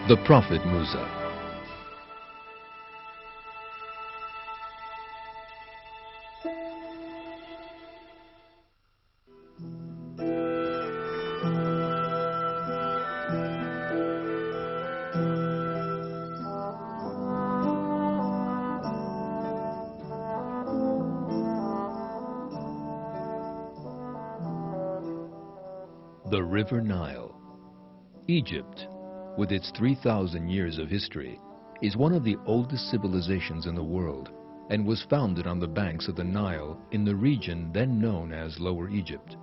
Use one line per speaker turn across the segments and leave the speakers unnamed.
The Prophet Musa. The River Nile. Egypt, with its 3,000 years of history, is one of the oldest civilizations in the world and was founded on the banks of the Nile in the region then known as Lower Egypt.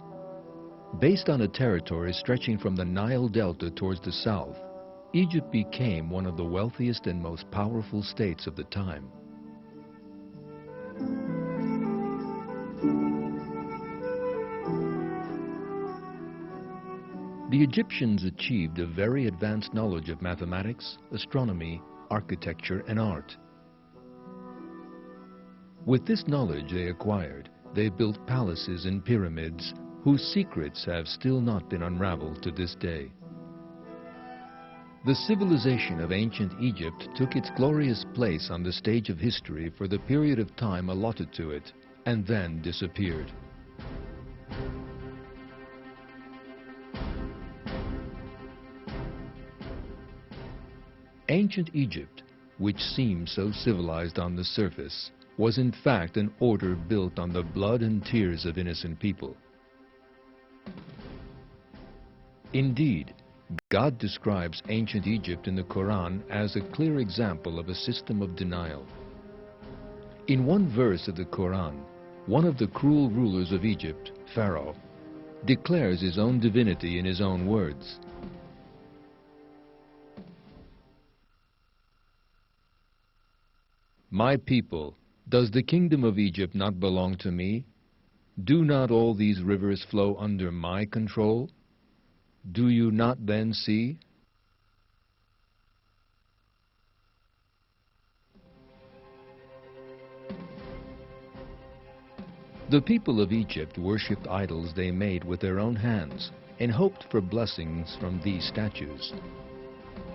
Based on a territory stretching from the Nile Delta towards the south, Egypt became one of the wealthiest and most powerful states of the time. The Egyptians achieved a very advanced knowledge of mathematics, astronomy, architecture, and art. With this knowledge they acquired, they built palaces and pyramids whose secrets have still not been unraveled to this day. The civilization of ancient Egypt took its glorious place on the stage of history for the period of time allotted to it, and then disappeared. Ancient Egypt, which seems so civilized on the surface, was in fact an order built on the blood and tears of innocent people. Indeed, God describes ancient Egypt in the Quran as a clear example of a system of denial. In one verse of the Quran, one of the cruel rulers of Egypt, Pharaoh, declares his own divinity in his own words. My people, does the kingdom of Egypt not belong to me? Do not all these rivers flow under my control? Do you not then see? The people of Egypt worshipped idols they made with their own hands and hoped for blessings from these statues.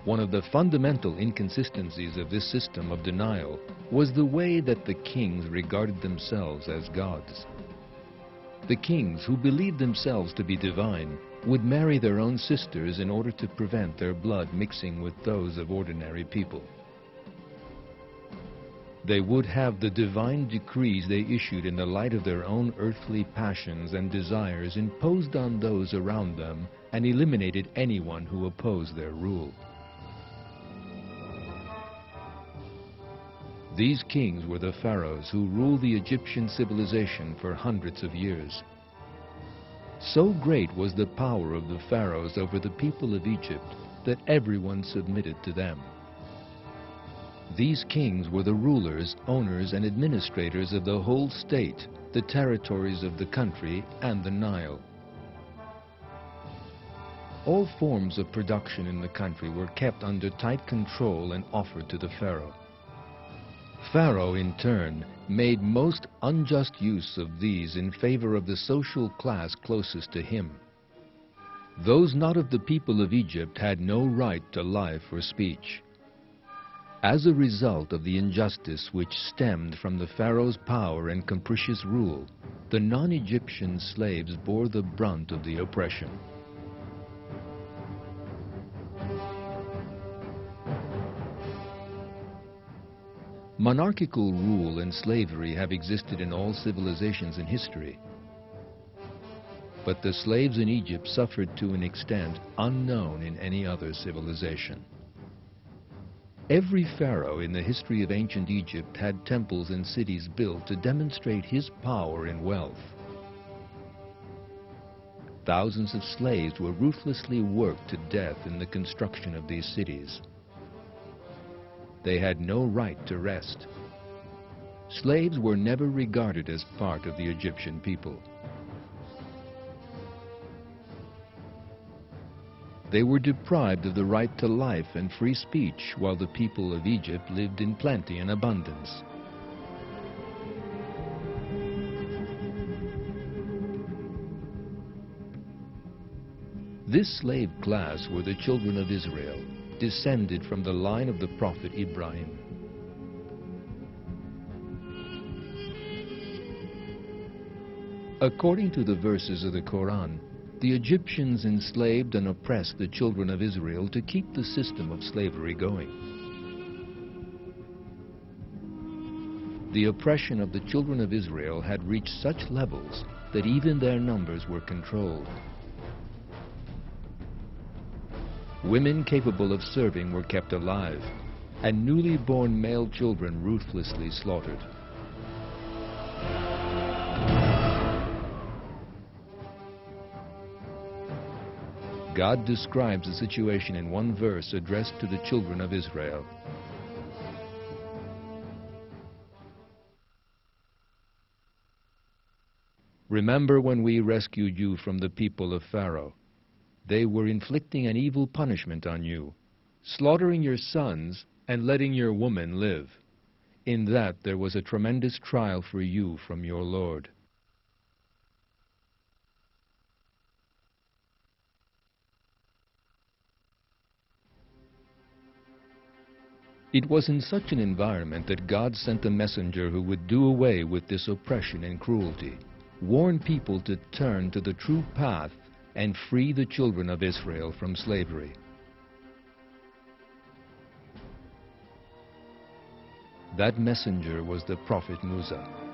One of the fundamental inconsistencies of this system of denial was the way that the kings regarded themselves as gods. The kings, who believed themselves to be divine, would marry their own sisters in order to prevent their blood mixing with those of ordinary people. They would have the divine decrees they issued in the light of their own earthly passions and desires imposed on those around them and eliminated anyone who opposed their rule. These kings were the pharaohs who ruled the Egyptian civilization for hundreds of years. So great was the power of the pharaohs over the people of Egypt that everyone submitted to them. These kings were the rulers, owners, and administrators of the whole state, the territories of the country, and the Nile. All forms of production in the country were kept under tight control and offered to the pharaoh. Pharaoh, in turn, made most unjust use of these in favor of the social class closest to him. Those not of the people of Egypt had no right to life or speech. As a result of the injustice which stemmed from the pharaoh's power and capricious rule, the non-Egyptian slaves bore the brunt of the oppression. Monarchical rule and slavery have existed in all civilizations in history. But the slaves in Egypt suffered to an extent unknown in any other civilization. Every pharaoh in the history of ancient Egypt had temples and cities built to demonstrate his power and wealth. Thousands of slaves were ruthlessly worked to death in the construction of these cities. They had no right to rest. Slaves were never regarded as part of the Egyptian people. They were deprived of the right to life and free speech while the people of Egypt lived in plenty and abundance. This slave class were the children of Israel, descended from the line of the prophet Ibrahim. According to the verses of the Quran, the Egyptians enslaved and oppressed the children of Israel to keep the system of slavery going. The oppression of the children of Israel had reached such levels that even their numbers were controlled. Women capable of serving were kept alive, and newly born male children ruthlessly slaughtered. God describes the situation in one verse addressed to the children of Israel. Remember when we rescued you from the people of Pharaoh. They were inflicting an evil punishment on you, slaughtering your sons and letting your women live. In that there was a tremendous trial for you from your Lord. It was in such an environment that God sent a messenger who would do away with this oppression and cruelty, warn people to turn to the true path, and free the children of Israel from slavery. That messenger was the prophet Musa.